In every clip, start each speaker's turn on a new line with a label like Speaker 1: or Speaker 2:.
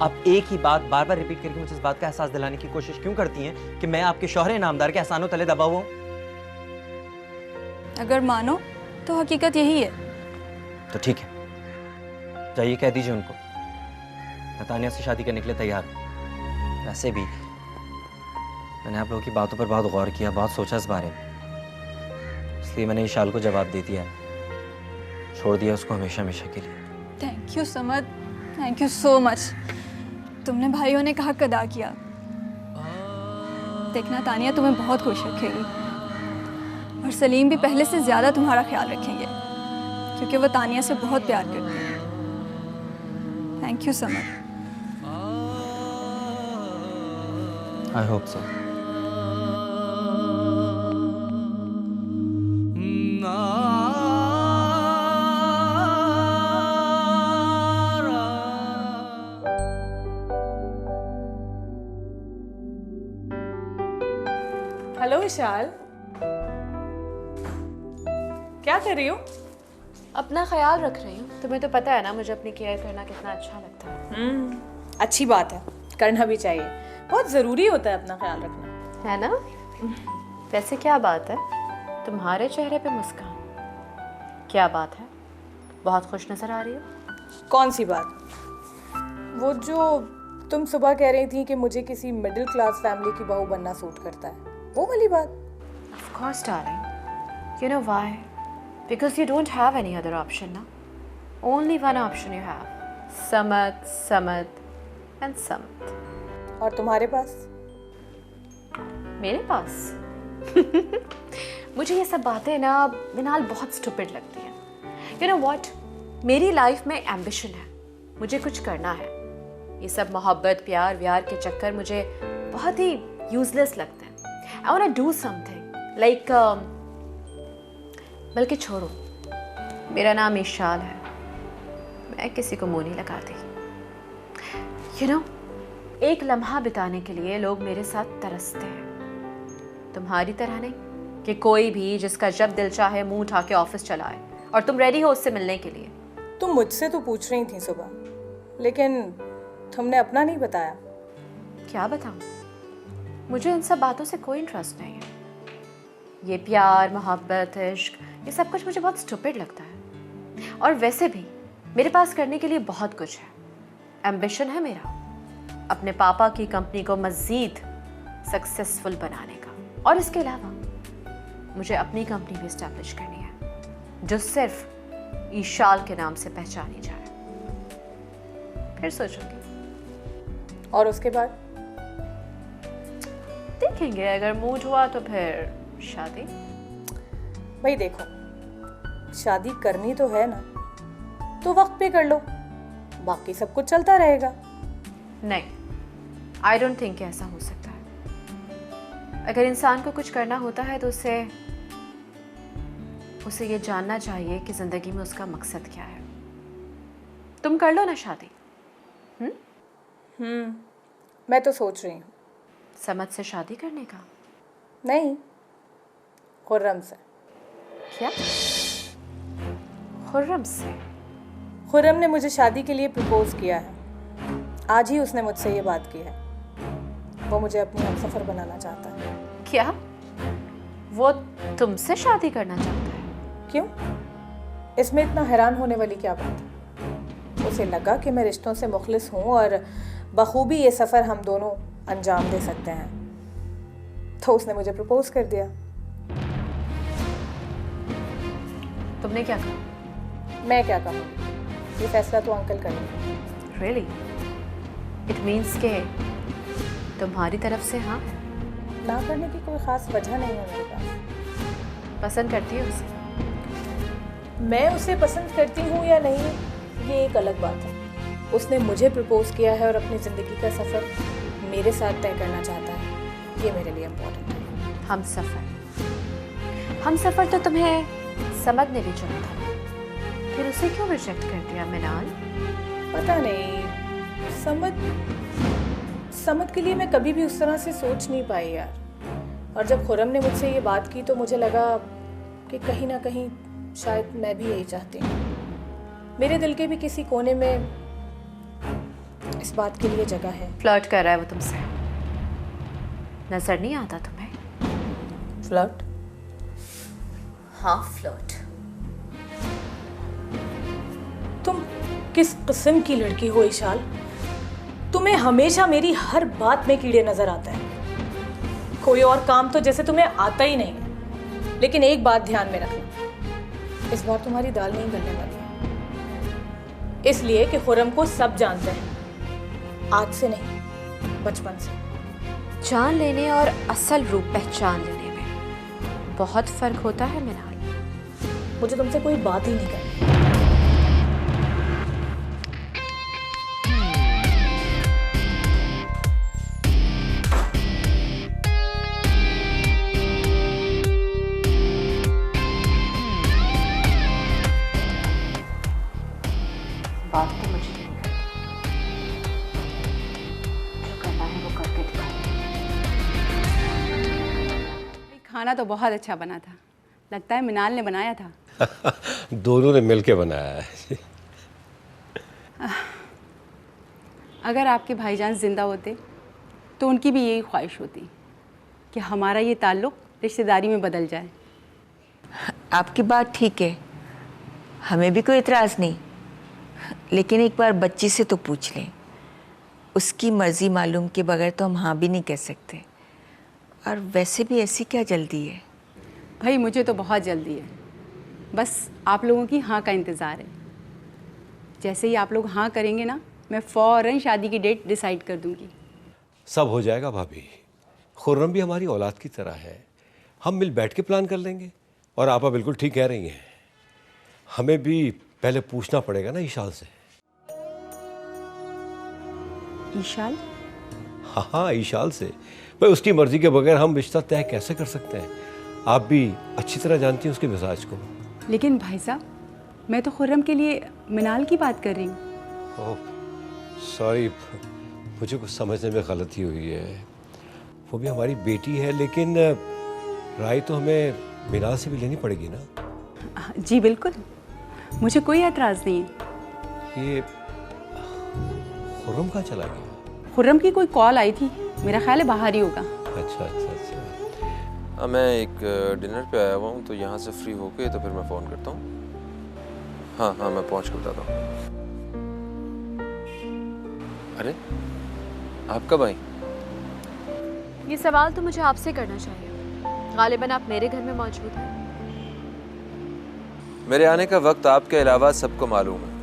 Speaker 1: आप एक ही बात बार बार रिपीट करके मुझे इस बात का एहसास दिलाने की कोशिश क्यों करती हैं कि मैं आपके शौहर नामदार के एहसानों तले दबा हुआ हूं?
Speaker 2: अगर मानो तो हकीकत यही है।
Speaker 1: तो ठीक है, जाइए कह दीजिए उनको मैं तानिया से शादी करने के लिए तैयार हूं। वैसे भी मैंने आप लोगों की बातों पर बहुत गौर किया, बहुत सोचा इस बारे में, इसलिए मैंने इशाल को जवाब दे दिया, छोड़ दिया उसको हमेशा हमेशा के लिए।
Speaker 2: Thank you Samad, thank you so much. तुमने भाइयों ने कहा अदा किया। देखना तानिया तुम्हें बहुत खुश रखेगी, और सलीम भी पहले से ज़्यादा तुम्हारा ख्याल रखेंगे क्योंकि वो तानिया से बहुत प्यार करते हैं। Thank you Samad.
Speaker 1: I hope so.
Speaker 3: Hello Vishal, क्या कर रही हो?
Speaker 4: अपना ख्याल रख रही हूँ। तुम्हें तो पता है ना मुझे अपनी केयर करना कितना अच्छा लगता है।
Speaker 3: अच्छी बात है, करना भी चाहिए, बहुत ज़रूरी होता है अपना ख्याल रखना,
Speaker 4: है ना? वैसे क्या बात है, तुम्हारे चेहरे पे मुस्कान, क्या बात है? बहुत खुश नजर आ रही हो।
Speaker 3: कौन सी बात? वो जो तुम सुबह कह रही थी कि मुझे किसी मिडिल क्लास फैमिली की बहू बनना सूट करता है, वो वाली बात।
Speaker 4: Of course, darling. You know why? Because you don't have any other option now. Only one option you have. Samad, Samad and Samad.
Speaker 3: और तुम्हारे पास?
Speaker 4: मेरे पास? मुझे ये सब बातें ना मिनाल बहुत स्टूपिड लगती हैं। You know what? मेरी लाइफ में एम्बिशन है, मुझे कुछ करना है। ये सब मोहब्बत प्यार व्यार के चक्कर मुझे बहुत ही यूजलेस लगते हैं। I want to do something like बल्कि छोड़ो, मेरा नाम इशाल है, मैं किसी को मुंह नहीं लगाती। You know, एक लम्हा बिताने के लिए लोग मेरे साथ तरसते हैं, तुम्हारी तरह नहीं कि कोई भी जिसका जब दिल चाहे मुंह उठा के ऑफिस चलाए और तुम रेडी हो उससे मिलने के लिए।
Speaker 3: तुम मुझसे तो पूछ रही थी सुबह, लेकिन तुमने अपना नहीं बताया।
Speaker 4: क्या बताऊं? मुझे इन सब बातों से कोई इंटरेस्ट नहीं है। ये प्यार मोहब्बत इश्क ये सब कुछ मुझे बहुत स्टूपिड लगता है। और वैसे भी मेरे पास करने के लिए बहुत कुछ है। एम्बिशन है मेरा अपने पापा की कंपनी को मज़ीद सक्सेसफुल बनाने का, और इसके अलावा मुझे अपनी कंपनी भी इस्टेब्लिश करनी है जो सिर्फ ईशाल के नाम से पहचानी जाए। फिर सोचूंगी।
Speaker 3: और उसके बाद
Speaker 4: देखेंगे, अगर मूड हुआ तो फिर शादी।
Speaker 3: भाई देखो, शादी करनी तो है ना, तो वक्त पे कर लो, बाकी सब कुछ चलता रहेगा।
Speaker 4: नहीं, आई डोंट थिंक ऐसा हो सकता है। अगर इंसान को कुछ करना होता है तो उसे ये जानना चाहिए कि जिंदगी में उसका मकसद क्या है। तुम कर लो ना शादी।
Speaker 3: मैं तो सोच रही हूँ।
Speaker 4: समद से शादी करने का?
Speaker 3: नहीं, खुर्रम से।
Speaker 4: क्या? खुर्रम से?
Speaker 3: खुर्रम ने मुझे शादी के लिए प्रपोज किया है। आज ही उसने मुझसे ये बात की है। वो मुझे अपनी हमसफर बनाना चाहता है।
Speaker 4: क्या? वो तुमसे शादी करना चाहता है?
Speaker 3: क्यों? इसमें इतना हैरान होने वाली क्या बात है? उसे लगा कि मैं रिश्तों से मुखलिस हूँ और बखूबी ये सफ़र हम दोनों अंजाम दे सकते हैं, तो उसने मुझे प्रपोज कर दिया।
Speaker 4: तुमने क्या कहा?
Speaker 3: मैं क्या कहूँ, ये फैसला तो अंकल करेंगे।
Speaker 4: Really? It means के तुम्हारी तरफ से हाँ है?
Speaker 3: ना करने की कोई ख़ास वजह नहीं है मेरे पास।
Speaker 4: पसंद करती है उसे?
Speaker 3: मैं उसे पसंद करती हूँ या नहीं, ये एक अलग बात है। उसने मुझे प्रपोज किया है और अपनी ज़िंदगी का सफ़र मेरे साथ तय करना चाहता है, ये मेरे लिए इम्पोर्टेंट है।
Speaker 4: हम सफ़र तो तुम्हें समद ने भी चुना था, फिर उसे क्यों रिजेक्ट कर दिया मिनाल?
Speaker 3: पता नहीं, समद के लिए मैं कभी भी उस तरह से सोच नहीं पाई यार। और जब खुर्रम ने मुझसे ये बात की तो मुझे लगा कि कहीं ना कहीं शायद मैं भी यही चाहती हूँ। मेरे दिल के भी किसी कोने में इस बात के लिए जगह है।
Speaker 4: फ्लर्ट कर रहा है वो तुमसे, नजर नहीं आता तुम्हें?
Speaker 3: फ्लर्ट?
Speaker 4: हाँ, फ्लर्ट।
Speaker 3: तुम किस किस्म की लड़की हो ईशाल? तुम्हें हमेशा मेरी हर बात में कीड़े नजर आता है। कोई और काम तो जैसे तुम्हें आता ही नहीं है। लेकिन एक बात ध्यान में रखना, इस बार तुम्हारी दाल नहीं गलने वाली है। इसलिए कि खुर्रम को सब जानते हैं, आज से नहीं बचपन से।
Speaker 4: जान लेने और असल रूप पहचान लेने में बहुत फर्क होता है मिनाल।
Speaker 3: मुझे तुमसे कोई बात ही नहीं करनी।
Speaker 4: बात तो मुझे नहीं करनी, जो करना है वो करके दिखाऊंगी।
Speaker 5: खाना तो बहुत अच्छा बना था, लगता है मिनाल ने बनाया था।
Speaker 6: दोनों ने मिलके बनाया है।
Speaker 5: अगर आपके भाईजान जिंदा होते तो उनकी भी यही ख्वाहिश होती कि हमारा ये ताल्लुक़ रिश्तेदारी में बदल जाए।
Speaker 7: आपकी बात ठीक है, हमें भी कोई इतराज़ नहीं, लेकिन एक बार बच्ची से तो पूछ लें। उसकी मर्ज़ी मालूम के बगैर तो हम हाँ भी नहीं कह सकते। और वैसे भी ऐसी क्या जल्दी है?
Speaker 5: भाई मुझे तो बहुत जल्दी है, बस आप लोगों की हाँ का इंतज़ार है। जैसे ही आप लोग हाँ करेंगे ना, मैं फ़ौरन शादी की डेट डिसाइड कर दूंगी।
Speaker 6: सब हो जाएगा भाभी। खुर्रम भी हमारी औलाद की तरह है, हम मिल बैठ के प्लान कर लेंगे। और आपा बिल्कुल ठीक कह रही हैं, हमें भी पहले पूछना पड़ेगा ना ईशाल से।
Speaker 5: ईशाल?
Speaker 6: हाँ, ईशाल से। भाई उसकी मर्जी के बगैर हम रिश्ता तय कैसे कर सकते हैं? आप भी अच्छी तरह जानती हैं उसके मिजाज को।
Speaker 5: लेकिन भाई साहब, मैं तो खुर्रम के लिए मिनाल की बात कर रही हूँ।
Speaker 6: ओह सॉरी, मुझे कुछ समझने में गलती हुई है। वो भी हमारी बेटी है, लेकिन राय तो हमें मिनाल से भी लेनी पड़ेगी ना।
Speaker 5: जी बिल्कुल, मुझे कोई एतराज़ नहीं है।
Speaker 6: ये खुर्रम कहाँ चला गया?
Speaker 5: खुर्रम की कोई कॉल आई थी, मेरा ख्याल है बाहर ही होगा।
Speaker 6: अच्छा अच्छा अच्छा।
Speaker 8: मैं एक डिनर पे आया हुआ हूँ, तो यहाँ से फ्री होके तो फिर मैं फ़ोन करता हूँ। हाँ हाँ, मैं पहुँच कर बताता हूँ। अरे आप कब आई?
Speaker 4: ये सवाल तो मुझे आपसे करना चाहिए, गालिबन आप मेरे घर में मौजूद हैं।
Speaker 8: मेरे आने का वक्त आपके अलावा सबको मालूम है,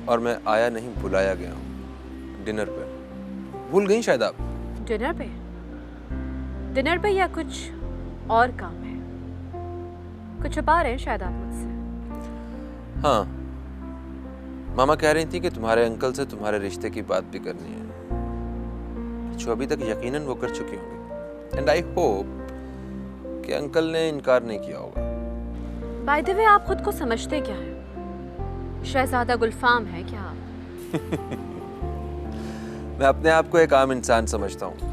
Speaker 8: और मैं आया नहीं, बुलाया गया हूँ डिनर पे। भूल गई शायद आप?
Speaker 4: डिनर पे? डिनर पे या कुछ और काम है? कुछ छुपा रहे हैं शायद आप मुझसे।
Speaker 8: हाँ, मामा कह रही थी कि तुम्हारे अंकल से तुम्हारे रिश्ते की बात भी करनी है, जो अभी तक यकीनन वो कर चुकी होंगी। एंड आई होप कि अंकल ने इनकार नहीं किया होगा।
Speaker 4: बाय द वे, आप खुद को समझते क्या हैं? शहजादा गुलफाम है क्या आप?
Speaker 8: मैं अपने आप को एक आम इंसान समझता हूँ।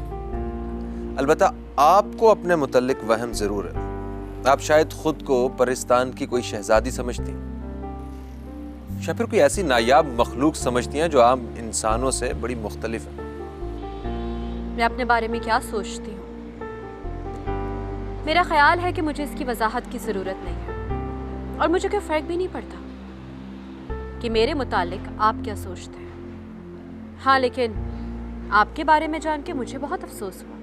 Speaker 8: अलबत्ता आपको अपने मुतल्लिक वहम जरूर है। आप शायद खुद को परिस्तान की कोई शहजादी समझती हैं, या फिर कोई ऐसी नायाब मखलूक समझती हैं जो आम इंसानों से बड़ी मुख्तलिफ है।
Speaker 4: मैं अपने बारे में क्या सोचती हूँ? मेरा ख्याल है कि मुझे इसकी वजाहत की ज़रूरत नहीं है, और मुझे कोई फ़र्क भी नहीं पड़ता कि मेरे मुतालिक आप क्या सोचते हैं। हाँ, लेकिन आपके बारे में जान के मुझे बहुत अफसोस हुआ।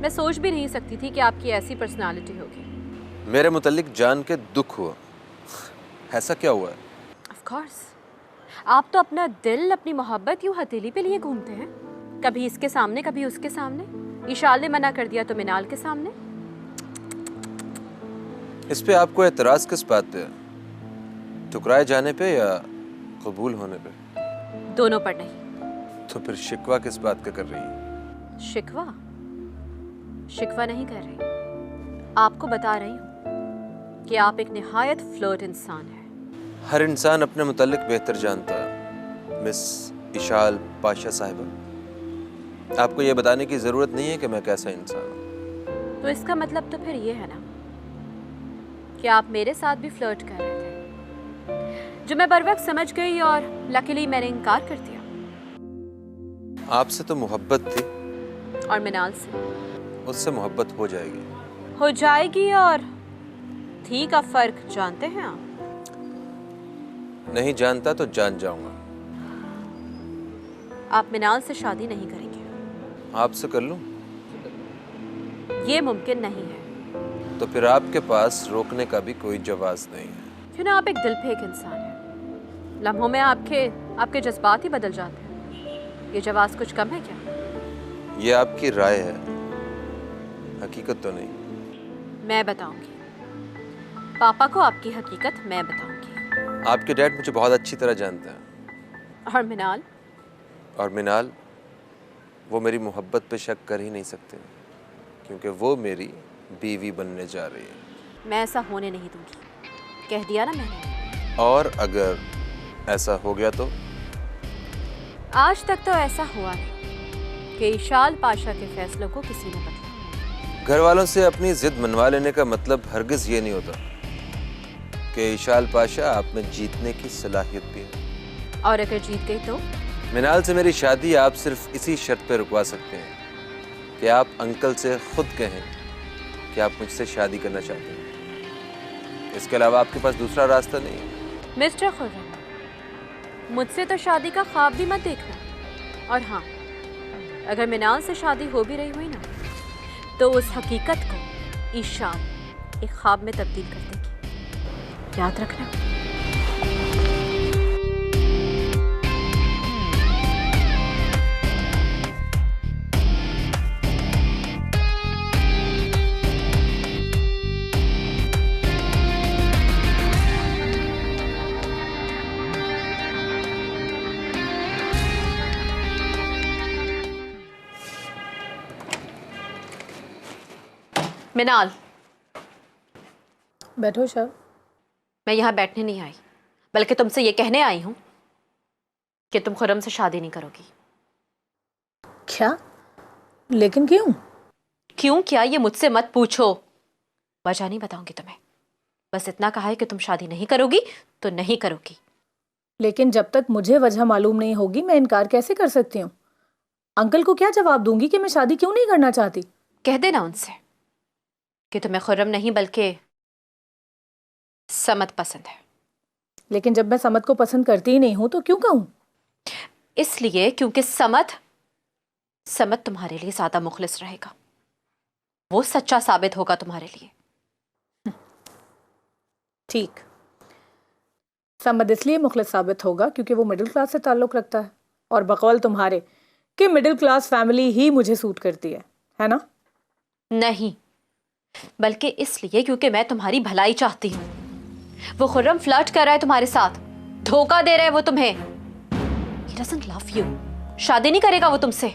Speaker 4: मैं सोच भी नहीं सकती थी कि आपकी ऐसी पर्सनालिटी होगी।
Speaker 8: मेरे मुतल्लिक जान के दुख हुआ। ऐसा क्या हुआ है?
Speaker 4: ऑफ कोर्स, आप तो अपना दिल, अपनी मोहब्बत यूँ हथेली पे लिए घूमते हैं, कभी इसके सामने कभी उसके सामने। ईशाल ने मना कर दिया तो मिनाल के सामने।
Speaker 8: इस पे आपको एतराज़ किस बात पे है? ठुकराए जाने पे या कबूल होने पे?
Speaker 4: दोनों पर नहीं।
Speaker 8: तो फिर शिकवा किस बात का कर रही हैं?
Speaker 4: शिकवा? शिकवा नहीं कर रही, आपको बता रही हूँ कि आप एक निहायत फ्लर्ट इंसान हैं।
Speaker 8: हर इंसान अपने मुतल्लिक बेहतर जानता है मिस इशाल पाशा साहिबा। आपको ये बताने की ज़रूरत नहीं है कि मैं कैसा इंसान हूँ।
Speaker 4: तो इसका मतलब तो फिर ये है ना कि आप मेरे साथ भी फ्लर्ट कर रहे थे, जो मैं बर वक्त समझ गई और लकीली मैंने इनकार कर दिया।
Speaker 8: आपसे तो मोहब्बत थी,
Speaker 4: और मिनाल से
Speaker 8: उससे मोहब्बत हो जाएगी।
Speaker 4: हो जाएगी और थी का फर्क जानते हैं आप?
Speaker 8: नहीं जानता तो जान जाऊंगा।
Speaker 4: आप मिनाल से शादी नहीं करेंगे।
Speaker 8: आपसे कर लूं?
Speaker 4: ये मुमकिन नहीं है।
Speaker 8: तो फिर आपके पास रोकने का भी कोई जवाब नहीं है।
Speaker 4: क्यों ना, आप एक दिलफेक इंसान हैं। लम्हों में आपके जज्बात ही बदल जाते हैं। ये जवाब कुछ कम है क्या?
Speaker 8: ये आपकी राय है, हकीकत तो नहीं।
Speaker 4: मैं बताऊंगी पापा को, आपकी हकीकत मैं बताऊंगी।
Speaker 8: आपके डैड मुझे बहुत अच्छी तरह जानते हैं।
Speaker 4: और मिनाल?
Speaker 8: और मिनाल, वो मेरी मोहब्बत पे शक कर ही नहीं सकते, क्योंकि वो मेरी बीवी बनने जा रही है।
Speaker 4: मैं ऐसा होने नहीं दूंगी, कह दिया ना मैंने।
Speaker 8: और अगर ऐसा हो गया तो?
Speaker 4: आज तक तो ऐसा हुआ नहीं कि इशाल पाशा के फैसलों को किसी ने बदला।
Speaker 8: घर वालों से अपनी जिद मनवा लेने का मतलब हरगिज ये नहीं होता कि इशाल पाशा आप में जीतने की सलाहियत भी है।
Speaker 4: और अगर जीत गई तो?
Speaker 8: मिनाल से मेरी शादी आप सिर्फ इसी शर्त पे रुकवा सकते हैं कि आप अंकल से खुद कहें कि आप मुझसे शादी करना चाहते हैं। इसके अलावा आपके पास दूसरा रास्ता नहीं है।
Speaker 4: मिस्टर खुर्रम, मुझसे तो शादी का ख्वाब भी मत देखना। और हाँ, अगर मिनाल से शादी हो भी रही हुई ना, तो उस हकीकत को ईशान एक ख्वाब में तब्दील कर देगी, याद रखना। मिनाल,
Speaker 3: बैठो शब।
Speaker 4: मैं यहाँ बैठने नहीं आई, बल्कि तुमसे ये कहने आई हूँ कि तुम खुर्रम से शादी नहीं करोगी।
Speaker 3: क्या? लेकिन क्यों?
Speaker 4: क्यों क्या ये मुझसे मत पूछो, वजह नहीं बताऊंगी तुम्हें। बस इतना कहा है कि तुम शादी नहीं करोगी तो नहीं करोगी।
Speaker 3: लेकिन जब तक मुझे वजह मालूम नहीं होगी मैं इनकार कैसे कर सकती हूँ? अंकल को क्या जवाब दूंगी कि मैं शादी क्यों नहीं करना चाहती?
Speaker 4: कह देना उनसे कि तुम्हें खुर्रम नहीं बल्कि समत पसंद है।
Speaker 3: लेकिन जब मैं समत को पसंद करती ही नहीं हूं तो क्यों कहूं?
Speaker 4: इसलिए क्योंकि समत तुम्हारे लिए ज्यादा मुखलिस रहेगा, वो सच्चा साबित होगा तुम्हारे लिए।
Speaker 3: ठीक, समत इसलिए मुखलिस साबित होगा क्योंकि वो मिडिल क्लास से ताल्लुक रखता है, और बकौल तुम्हारे कि मिडिल क्लास फैमिली ही मुझे सूट करती है ना?
Speaker 4: नहीं, बल्कि इसलिए क्योंकि मैं तुम्हारी भलाई चाहती हूँ। वो खुर्रम फ्लर्ट कर रहा है तुम्हारे साथ, धोखा दे रहा है वो तुम्हें। He doesn't love you, शादी नहीं करेगा वो तुमसे।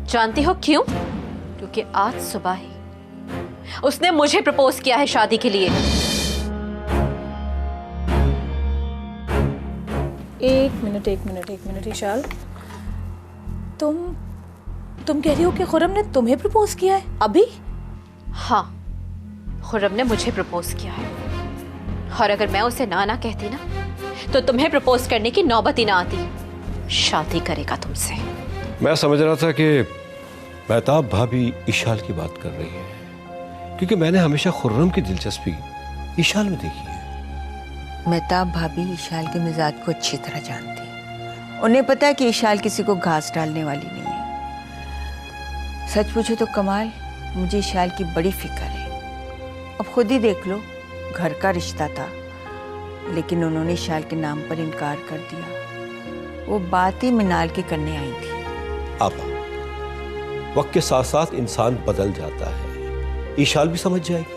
Speaker 4: जानती हो क्यों? क्योंकि आज सुबह ही उसने मुझे प्रपोज किया है शादी के लिए।
Speaker 3: एक मिनट इशाल, तुम कह रही हो कि खुर्रम ने तुम्हें प्रपोज किया है अभी?
Speaker 4: हाँ, खुर्रम ने मुझे प्रपोज किया है, और अगर मैं उसे ना कहती ना, तो तुम्हें प्रपोज करने की नौबत ही ना आती। शादी करेगा तुमसे।
Speaker 6: मैं समझ रहा था कि महताब भाभी इशाल की बात कर रही है, क्योंकि मैंने हमेशा खुर्रम की दिलचस्पी इशाल में देखी है।
Speaker 7: महताब भाभी इशाल के मिजाज को अच्छी तरह जानती है। उन्हें पता है कि इशाल किसी को घास डालने वाली नहीं है। सच पूछो तो कमाल, मुझे इशाल की बड़ी फिक्र है। अब खुद ही देख लो, घर का रिश्ता था, लेकिन उन्होंने इशाल के नाम पर इनकार कर दिया। वो बात ही मिनाल के करने आई थी।
Speaker 6: आपा, वक्त के साथ साथ इंसान बदल जाता है। इशाल भी समझ जाएगी,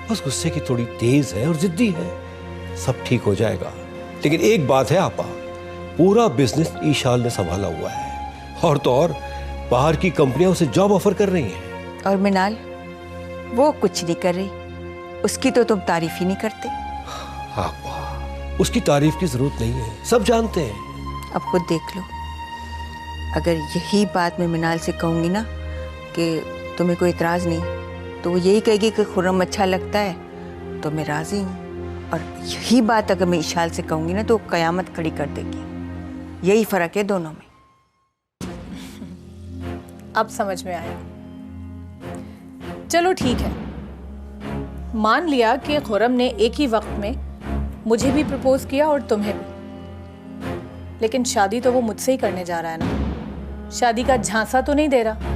Speaker 6: बस गुस्से की थोड़ी तेज है और जिद्दी है। सब ठीक हो जाएगा। लेकिन एक बात है आपा, पूरा बिजनेस इशाल ने संभाला हुआ है, और तो और बाहर की कंपनियां उसे जॉब ऑफर कर रही हैं।
Speaker 7: और मिनाल, वो कुछ नहीं कर रही, उसकी तो तुम तारीफ ही नहीं करते।
Speaker 6: आपा, उसकी तारीफ की जरूरत नहीं है, सब जानते हैं।
Speaker 7: अब खुद देख लो, अगर यही बात मैं मिनाल से कहूँगी ना कि तुम्हें कोई इतराज़ नहीं, तो वो यही कहेगी कि खुर्रम अच्छा लगता है तो मैं राज़ी हूँ। और यही बात अगर मैं इशाल से कहूँगी ना, तो वो क़यामत खड़ी कर देगी। यही फ़र्क है दोनों में।
Speaker 3: अब समझ में आया। चलो ठीक है, मान लिया कि खुर्रम ने एक ही वक्त में मुझे भी प्रपोज किया और तुम्हें भी, लेकिन शादी तो वो मुझसे ही करने जा रहा है ना, शादी का झांसा तो नहीं दे रहा।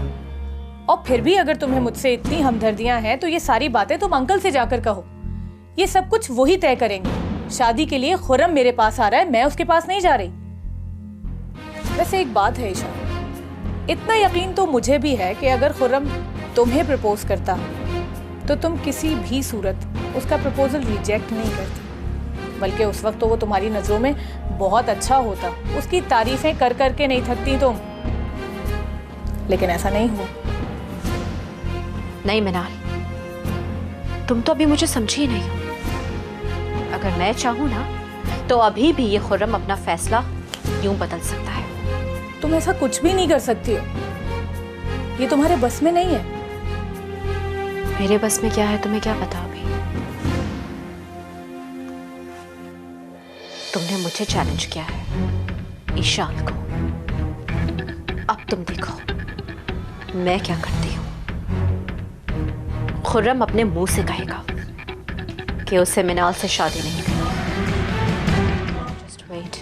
Speaker 3: और फिर भी अगर तुम्हें मुझसे इतनी हमदर्दियां हैं तो ये सारी बातें तुम अंकल से जाकर कहो। ये सब कुछ वही तय करेंगे। शादी के लिए खुर्रम मेरे पास आ रहा है, मैं उसके पास नहीं जा रही। वैसे एक बात है ईशा, इतना यकीन तो मुझे भी है कि अगर खुर्रम तुम्हें प्रपोज करता तो तुम किसी भी सूरत उसका प्रपोजल रिजेक्ट नहीं करती, बल्कि उस वक्त तो वो तुम्हारी नजरों में बहुत अच्छा होता, उसकी तारीफें कर करके नहीं थकती तुम। लेकिन ऐसा नहीं हुआ।
Speaker 4: नहीं मिनाल, तुम तो अभी मुझे समझी नहीं हो। अगर मैं चाहूं ना तो अभी भी ये खुर्रम अपना फैसला यूं बदल सकता है।
Speaker 3: तुम ऐसा कुछ भी नहीं कर सकती हो, ये तुम्हारे बस में नहीं है।
Speaker 4: मेरे बस में क्या है तुम्हें क्या पता अभी? तुमने मुझे चैलेंज किया है ईशान को, अब तुम देखो मैं क्या करती हूँ। खुर्रम अपने मुंह से कहेगा कि उसे मिनाल से शादी नहीं करनी। Just wait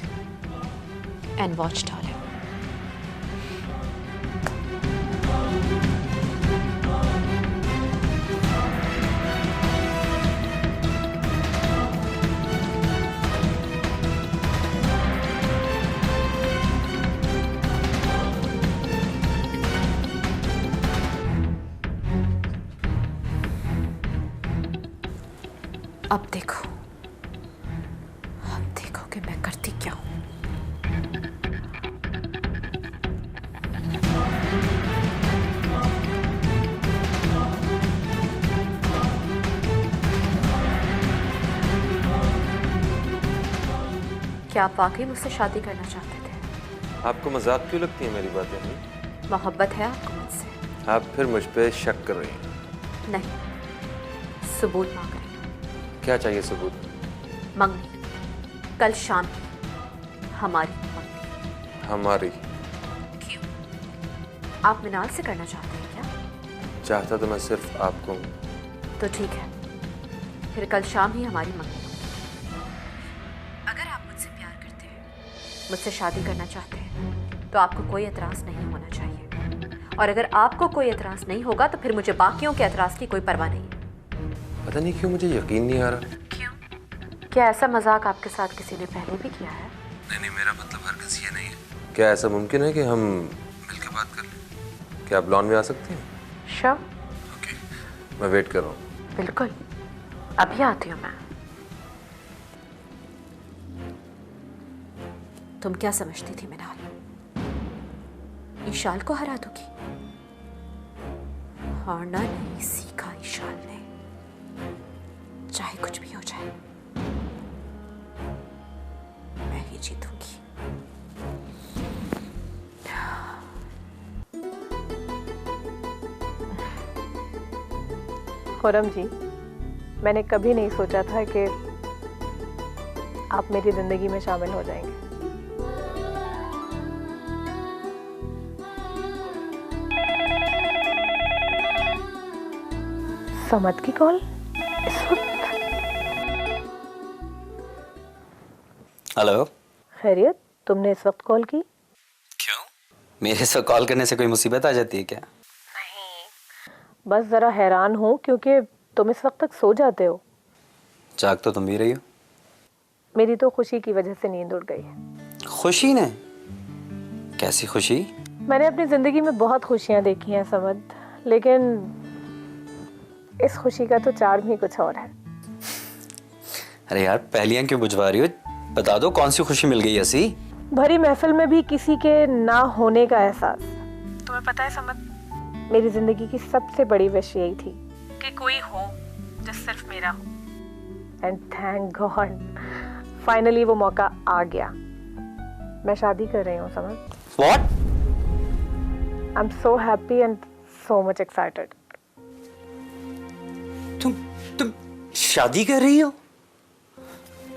Speaker 4: and watch darling. अब देखो कि मैं करती क्या हूं। क्या आप वाकई मुझसे शादी करना चाहते थे?
Speaker 8: आपको मजाक क्यों लगती है मेरी बातें? नहीं,
Speaker 4: मोहब्बत है आपको मुझसे?
Speaker 8: आप फिर मुझ पे शक कर रही हैं।
Speaker 4: नहीं, सबूत मांग रही।
Speaker 8: क्या चाहिए सबूत?
Speaker 4: मंगनी, कल शाम हमारी मंगनी।
Speaker 8: हमारी?
Speaker 4: क्यों? आप मिनाल से करना चाहते हैं क्या?
Speaker 8: चाहता तो मैं सिर्फ आपको हूं।
Speaker 4: तो ठीक है, फिर कल शाम ही हमारी मंगनी। अगर आप मुझसे प्यार करते हैं, मुझसे शादी करना चाहते हैं, तो आपको कोई एतराज़ नहीं होना चाहिए। और अगर आपको कोई एतराज़ नहीं होगा तो फिर मुझे बाकियों के एतराज़ की कोई परवाह नहीं है।
Speaker 8: पता नहीं क्यों मुझे यकीन नहीं आ रहा।
Speaker 4: क्यों? क्या ऐसा मजाक आपके साथ किसी ने पहले भी किया है?
Speaker 8: नहीं, मेरा मतलब हरगिज़ ये नहीं है। क्या ऐसा मुमकिन है कि हम मिलकर बात कर लें? क्या आप लॉन में आ सकती हैं?
Speaker 4: श्योर।
Speaker 8: ओके, मैं वेट कर रहा हूँ।
Speaker 4: बिल्कुल, अभी आती हूँ मैं। तुम क्या समझती थी मिनाल? ईशाल को हरा दूंगी? हारना नहीं सीखा ईशाल ने, चाहे कुछ भी हो जाए मैं ही जीतूंगी।
Speaker 3: खुर्रम जी, मैंने कभी नहीं सोचा था कि आप मेरी जिंदगी में शामिल हो जाएंगे। समद की कॉल इस वक्त?
Speaker 1: हेलो।
Speaker 3: खैरियत, तुमने इस वक्त कॉल की?
Speaker 1: क्यों? मेरे से कॉल करने से कोई मुसीबत आ जाती है क्या?
Speaker 3: नहीं, बस जरा हैरान हूँ क्योंकि तुम इस वक्त तक सो जाते हो।
Speaker 1: जाग तो तुम भी रही हो।
Speaker 3: मेरी तो खुशी की वजह से नींद उड़ गई है।
Speaker 1: खुशी ने? कैसी खुशी?
Speaker 3: मैंने अपनी जिंदगी में बहुत खुशियाँ देखी हैं समद, लेकिन इस खुशी का तो चार्म ही कुछ और है।
Speaker 1: अरे यार, पहलियां क्यों बुझवा रही हो? बता दो कौन सी खुशी मिल गई ऐसी?
Speaker 3: भरी महफिल में भी किसी के ना होने का एहसास। तुम्हें पता है समद, मेरी जिंदगी की सबसे बड़ी विश यही थी कि कोई हो जो सिर्फ मेरा हो। एंड थैंक गॉड, फाइनली वो मौका आ गया। मैं शादी कर रही हूँ समझ।
Speaker 1: What?
Speaker 3: I am so happy and so much excited.
Speaker 1: तुम शादी कर रही हो?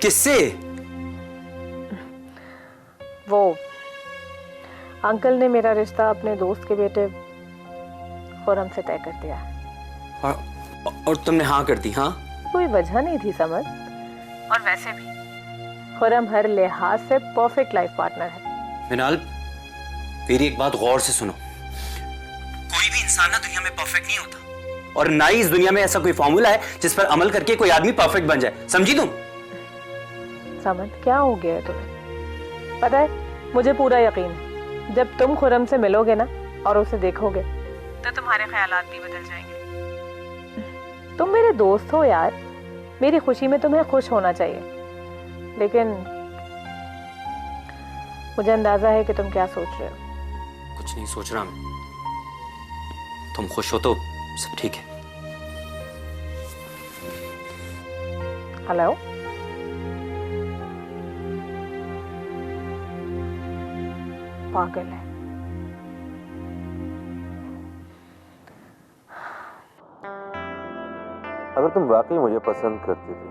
Speaker 1: किससे?
Speaker 3: वो अंकल ने मेरा रिश्ता अपने दोस्त के बेटे खुर्रम से तय कर दिया है।
Speaker 9: और तुमने हाँ कर दी? हाँ,
Speaker 3: कोई वजह नहीं थी समझ। और वैसे भी खुर्रम हर लिहाज से परफेक्ट लाइफ पार्टनर है।
Speaker 9: मिनाल, मेरी एक बात गौर से सुनो। कोई भी इंसान ना दुनिया में परफेक्ट नहीं होता, और ना ही इस दुनिया में ऐसा कोई फॉर्मूला है जिस पर अमल करके कोई आदमी परफेक्ट बन जाए। समझी तुम?
Speaker 3: समझ क्या हो गया है तुम्हें? पता है, मुझे पूरा यकीन है जब तुम खुर्रम से मिलोगे ना और उसे देखोगे तो तुम्हारे ख्यालात भी बदल जाएंगे। तुम मेरे दोस्त हो यार, मेरी खुशी में तुम्हें खुश होना चाहिए, लेकिन मुझे अंदाजा है कि तुम क्या सोच रहे हो।
Speaker 9: कुछ नहीं सोच रहा मैं। तुम खुश हो तो सब ठीक है।
Speaker 3: हेलो, पागल है।
Speaker 8: अगर तुम वाकई मुझे पसंद करती थी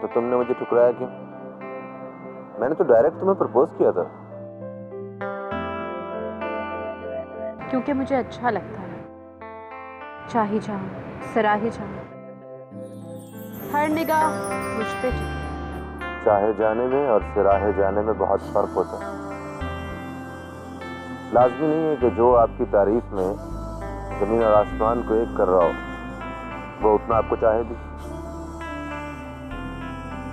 Speaker 8: तो तुमने मुझे ठुकराया क्यों? मैंने तो डायरेक्ट तुम्हें प्रपोज किया था।
Speaker 4: क्योंकि मुझे अच्छा लगता है, चाहे जाऊं सराही जाऊं, हर निगाह मुझ पे टिके।
Speaker 8: चाहे जाने में और सिराहे जाने में बहुत फर्क होता है। लाजमी नहीं है कि जो आपकी तारीफ में जमीन और आसमान को एक कर रहा हो वो उतना आपको चाहे भी।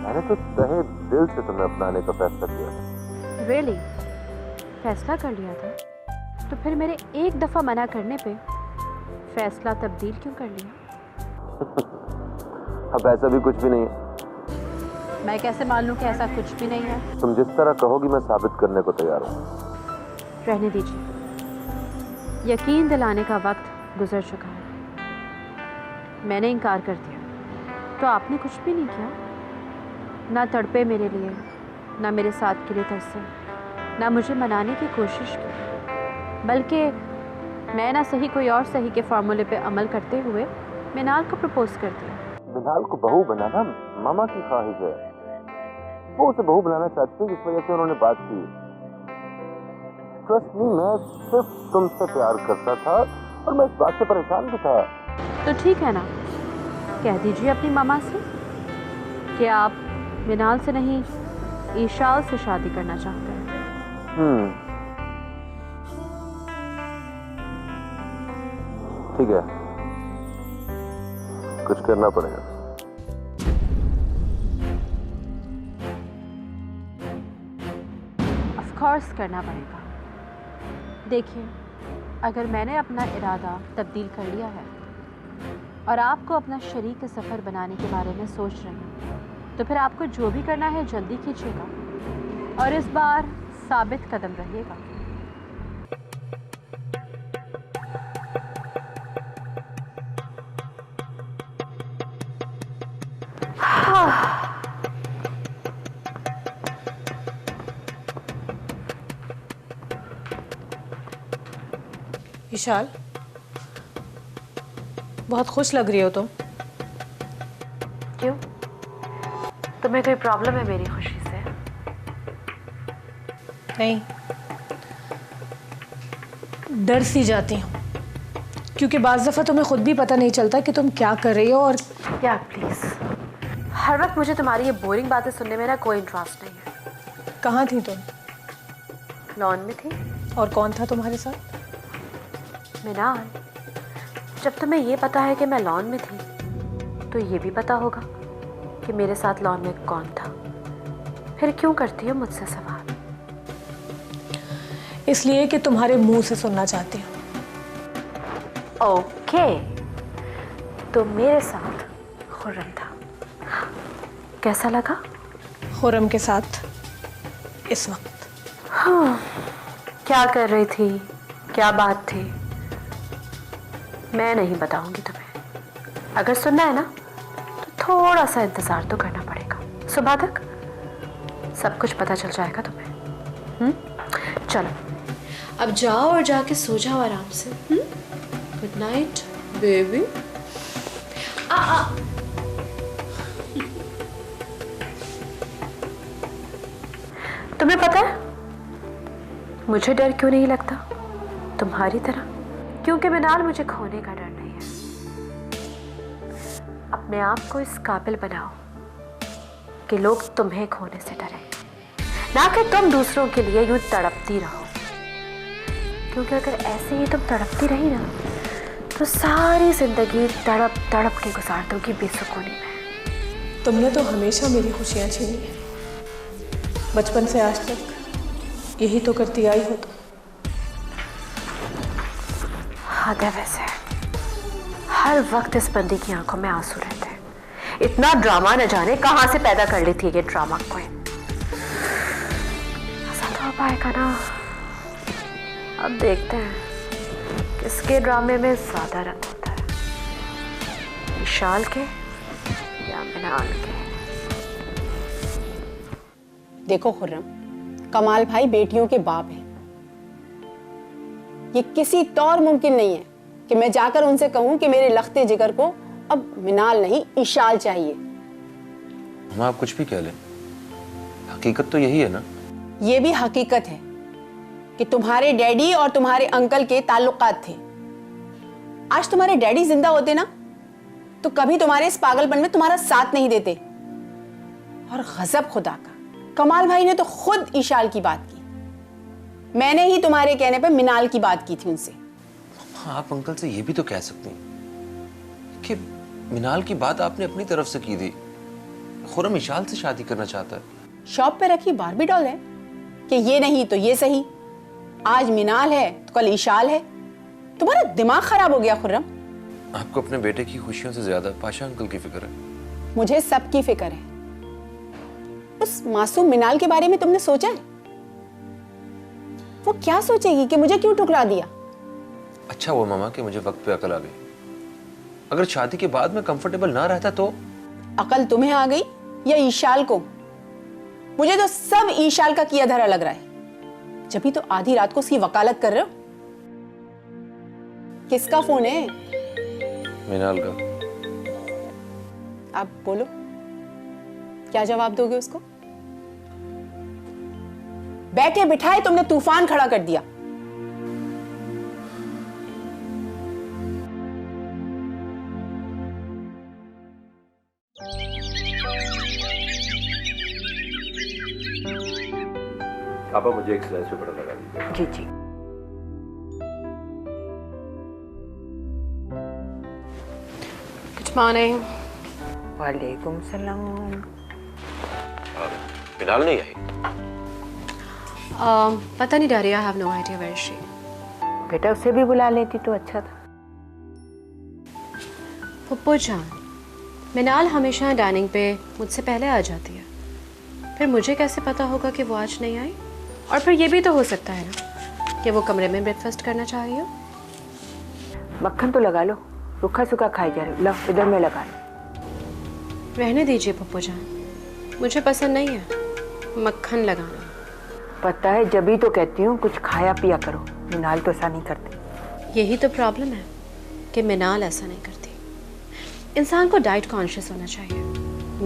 Speaker 8: मैंने तो तहे दिल से तुम्हें अपनाने का फैसला किया था।
Speaker 4: Really? फैसला कर लिया था? तो फिर मेरे एक दफा मना करने पे फैसला तब्दील क्यों कर लिया?
Speaker 8: अब ऐसा भी कुछ भी नहीं है।
Speaker 4: मैं कैसे मान लूं कि ऐसा कुछ भी नहीं है?
Speaker 8: तुम जिस तरह कहोगी मैं साबित करने को तैयार हूँ।
Speaker 4: रहने दीजिए, यकीन दिलाने का वक्त गुजर चुका है। मैंने इनकार कर दिया तो आपने कुछ भी नहीं किया। ना तड़पे मेरे लिए, ना मेरे साथ के लिए तरसे, ना मुझे मनाने की कोशिश की, बल्कि मैं ना सही कोई और सही के फार्मूले पे अमल करते हुए मिनाल को प्रपोज कर दिया।
Speaker 8: मिनाल को बहू बनाना मामा की ख्वाहिश है। वो उसे बहू बनाना चाहती है, जिस वजह से उन्होंने बात की। ट्रस्ट मी, मैं सिर्फ तुमसे प्यार करता था और मैं इस बात से परेशान भी था।
Speaker 4: तो ठीक है ना, कह दीजिए अपनी मामा से कि आप मिनाल से नहीं ईशाल से शादी करना चाहते हैं।
Speaker 8: ठीक है, कुछ करना पड़ेगा।
Speaker 4: ऑफ कोर्स करना पड़ेगा। देखिए, अगर मैंने अपना इरादा तब्दील कर लिया है और आपको अपना शरीक सफ़र बनाने के बारे में सोच रहे हैं, तो फिर आपको जो भी करना है जल्दी कीजिएगा और इस बार साबित कदम रहिएगा।
Speaker 3: विशाल, बहुत खुश लग रही हो तुम।
Speaker 4: क्यों? तुम्हें कोई प्रॉब्लम है मेरी खुशी से?
Speaker 3: नहीं, डर सी जाती हूँ, क्योंकि बाज़ दफ़ा तुम्हें खुद भी पता नहीं चलता कि तुम क्या कर रही हो। और
Speaker 4: क्या प्लीज़, हर वक्त मुझे तुम्हारी ये बोरिंग बातें सुनने में ना कोई इंटरेस्ट नहीं है।
Speaker 3: कहाँ थी तुम?
Speaker 4: लॉन में थी।
Speaker 3: और कौन था तुम्हारे साथ?
Speaker 4: मिनाल, जब तुम्हें ये पता है कि मैं लॉन में थी, तो ये भी पता होगा कि मेरे साथ लॉन में कौन था। फिर क्यों करती हो मुझसे सवाल?
Speaker 3: इसलिए कि तुम्हारे मुंह से सुनना चाहती हूँ।
Speaker 4: ओके, तो मेरे साथ खुर्रम था, कैसा लगा?
Speaker 3: खुर्रम के साथ इस वक्त?
Speaker 4: हाँ, क्या कर रही थी, क्या बात थी, मैं नहीं बताऊंगी तुम्हें। अगर सुनना है ना तो थोड़ा सा इंतज़ार तो करना पड़ेगा। सुबह तक सब कुछ पता चल जाएगा तुम्हें। चलो अब जाओ और जाके सो जाओ आराम से। Good night baby. तुम्हें पता है मुझे डर क्यों नहीं लगता तुम्हारी तरह? क्योंकि मिनाल मुझे खोने का डर नहीं है। अपने आप को इस काबिल बनाओ कि लोग तुम्हें खोने से डरें, ना कि तुम दूसरों के लिए यूं तड़पती रहो। क्योंकि अगर ऐसे ही तुम तड़पती रही ना तो सारी जिंदगी तड़प तड़प के गुजार दोगी बेसुकूनी में।
Speaker 3: तुमने तो हमेशा मेरी खुशियाँ छीनी है, बचपन से आज तक यही तो करती आई हो तुम।
Speaker 4: हद है वैसे, हर वक्त इस बंदी की आंखों में आंसू रहते हैं। इतना ड्रामा न जाने कहां से पैदा कर लेती है ये ड्रामा क्वीन। ऐसा तो हो पाएगा ना? अब देखते हैं किसके ड्रामे में ज्यादा रंग होता है, विशाल के या मिनाल के।
Speaker 5: देखो खुर्रम, कमाल भाई बेटियों के बाप हैं। ये किसी तौर मुमकिन नहीं है कि मैं जाकर उनसे कहूं कि मेरे लख्ते जिगर को अब मिनाल नहीं इशाल चाहिए।
Speaker 8: हम आप कुछ भी कह लें, हकीकत तो यही है ना।
Speaker 5: ये भी हकीकत है कि तुम्हारे डैडी और तुम्हारे अंकल के ताल्लुकात थे। आज तुम्हारे डैडी जिंदा होते ना तो कभी तुम्हारे इस पागलपन में तुम्हारा साथ नहीं देते। और गजब खुदा का, कमाल भाई ने तो खुद इशाल की बात की। मैंने ही तुम्हारे कहने पर मिनाल की बात की थी उनसे।
Speaker 8: हाँ, आप अंकल से ये भी तो कह सकती हैं कि मिनाल की बात आपने अपनी तरफ से की थी। खुर्रम इशाल से शादी करना चाहता है।
Speaker 5: शॉप पे रखी बारबी डॉल है कि ये नहीं तो ये सही, आज मिनाल है तो कल इशाल है। तुम्हारा दिमाग खराब हो गया खुर्रम।
Speaker 8: आपको अपने बेटे की खुशियों से ज्यादा पाशा अंकल की फिक्र है।
Speaker 5: मुझे सबकी फिक्र है। उस मासूम मिनाल के बारे में तुमने सोचा है? वो क्या सोचेगी कि मुझे क्यों ठुकरा दिया?
Speaker 8: अच्छा हुआ मामा कि मुझे वक्त पे अकल आ गई। अगर शादी के बाद मैं कंफर्टेबल ना रहता तो?
Speaker 5: अकल तुम्हें आ गई या ईशाल को? मुझे तो सब ईशाल का किया धरा लग रहा है। जब भी तो आधी रात को उसकी वकालत कर रहे हो। किसका फोन है?
Speaker 8: मिनाल का।
Speaker 5: आप बोलो, क्या जवाब दोगे उसको? बैठे बिठाए तुमने तूफान खड़ा कर दिया।
Speaker 6: पापा मुझे एक स्लाइस पेपर लगा दीजिए।
Speaker 7: जी जी।
Speaker 4: Good morning.
Speaker 7: वालेकुम सलाम।
Speaker 6: मिनाल नहीं आई?
Speaker 4: पता नहीं Daria, I have no idea where she.
Speaker 7: बेटा उसे भी बुला लेती तो अच्छा था।
Speaker 4: पुप्पो जान, मिनाल हमेशा डाइनिंग पे मुझसे पहले आ जाती है, फिर मुझे कैसे पता होगा कि वो आज नहीं आई? और फिर ये भी तो हो सकता है ना कि वो कमरे में ब्रेकफास्ट करना चाह रही हो।
Speaker 7: मक्खन तो लगा लो, रूखा सूखा खाई जा रही। लो इधर में लगा लो।
Speaker 4: रहने दीजिए पुप्पो जान, मुझे पसंद नहीं है मक्खन लगाना।
Speaker 7: पता है, जब ही तो कहती हूँ कुछ खाया पिया करो। मिनाल तो ऐसा नहीं करती।
Speaker 4: यही तो प्रॉब्लम है कि मिनाल ऐसा नहीं करती। इंसान को डाइट कॉन्शियस होना चाहिए,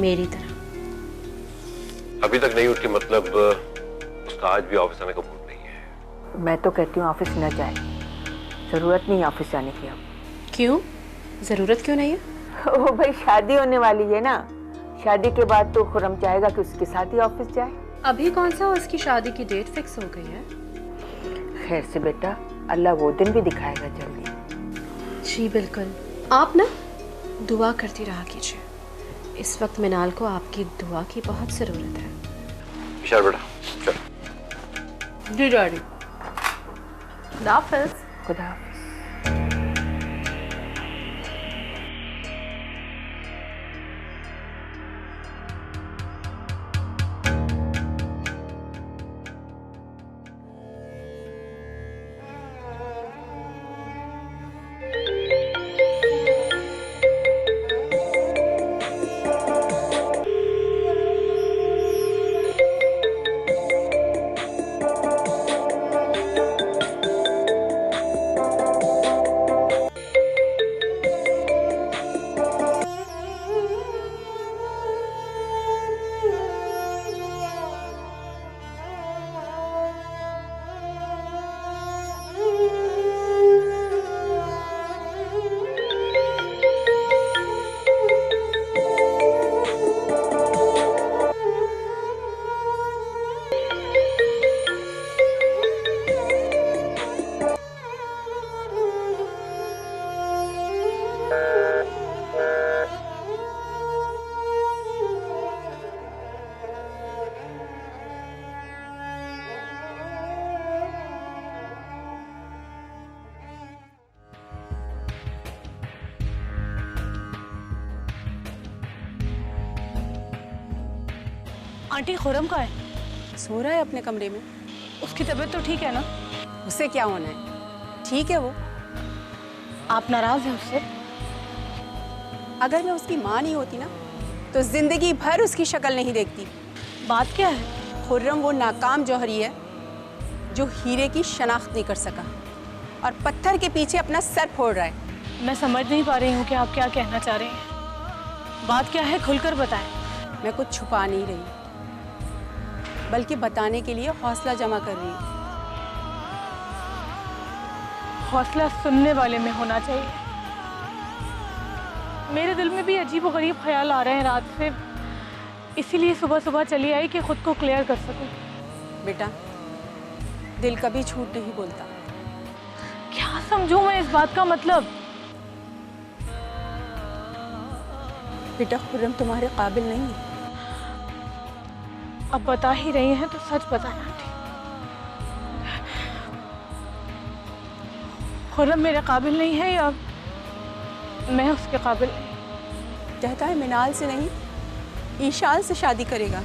Speaker 4: मेरी तरह।
Speaker 6: अभी तक नहीं उठी, मतलब उसका आज भी ऑफिस आने का मूड नहीं है।
Speaker 7: मैं तो कहती हूँ ऑफिस न जाए, जरूरत नहीं ऑफिस जाने की। अब
Speaker 4: क्यों? ज़रूरत क्यों नहीं है?
Speaker 7: ओ भाई, शादी होने वाली है ना। शादी के बाद तो खुर्रम चाहेगा कि उसके साथ ही ऑफिस जाए।
Speaker 4: अभी कौन सा उसकी शादी की डेट फिक्स हो गई है?
Speaker 7: खैर से बेटा, अल्लाह वो दिन भी दिखाएगा जल्दी।
Speaker 4: जी बिल्कुल। आप ना दुआ करती रहा कीजिए। इस वक्त मिनाल को आपकी दुआ की बहुत ज़रूरत है।
Speaker 6: विशाल बेटा चल।
Speaker 4: जी डैडी। खुदा हाफिज़।
Speaker 7: खुदा हाफिज़।
Speaker 10: आंटी खुरम का है?
Speaker 5: सो रहा है अपने कमरे में।
Speaker 10: उसकी तबीयत तो ठीक है ना?
Speaker 5: उससे क्या होना है, ठीक है वो।
Speaker 10: आप नाराज हैं उससे?
Speaker 5: अगर मैं उसकी माँ नहीं होती ना तो जिंदगी भर उसकी शक्ल नहीं देखती।
Speaker 10: बात क्या है?
Speaker 5: खुर्रम वो नाकाम जौहरी है जो हीरे की शनाख्त नहीं कर सका और पत्थर के पीछे अपना सर फोड़ रहा है।
Speaker 10: मैं समझ नहीं पा रही हूँ कि आप क्या कहना चाह रहे हैं। बात क्या है, खुलकर बताएं।
Speaker 5: मैं कुछ छुपा नहीं रही, बल्कि बताने के लिए हौसला जमा कर रही हूँ।
Speaker 10: हौसला सुनने वाले में होना चाहिए। मेरे दिल में भी अजीब और गरीब ख्याल आ रहे हैं रात से, इसीलिए सुबह सुबह चली आई कि खुद को क्लियर कर सकूं।
Speaker 5: बेटा, दिल कभी झूठ नहीं बोलता।
Speaker 10: क्या समझूं मैं इस बात का मतलब?
Speaker 5: बेटा, खुर्रम तुम्हारे काबिल नहीं है।
Speaker 10: अब बता ही रही हैं तो सच बताएं आंटी। खुर्रम मेरे काबिल नहीं है या मैं उसके काबिल नहीं?
Speaker 5: कहता है मिनाल से नहीं, ईशान से शादी करेगा।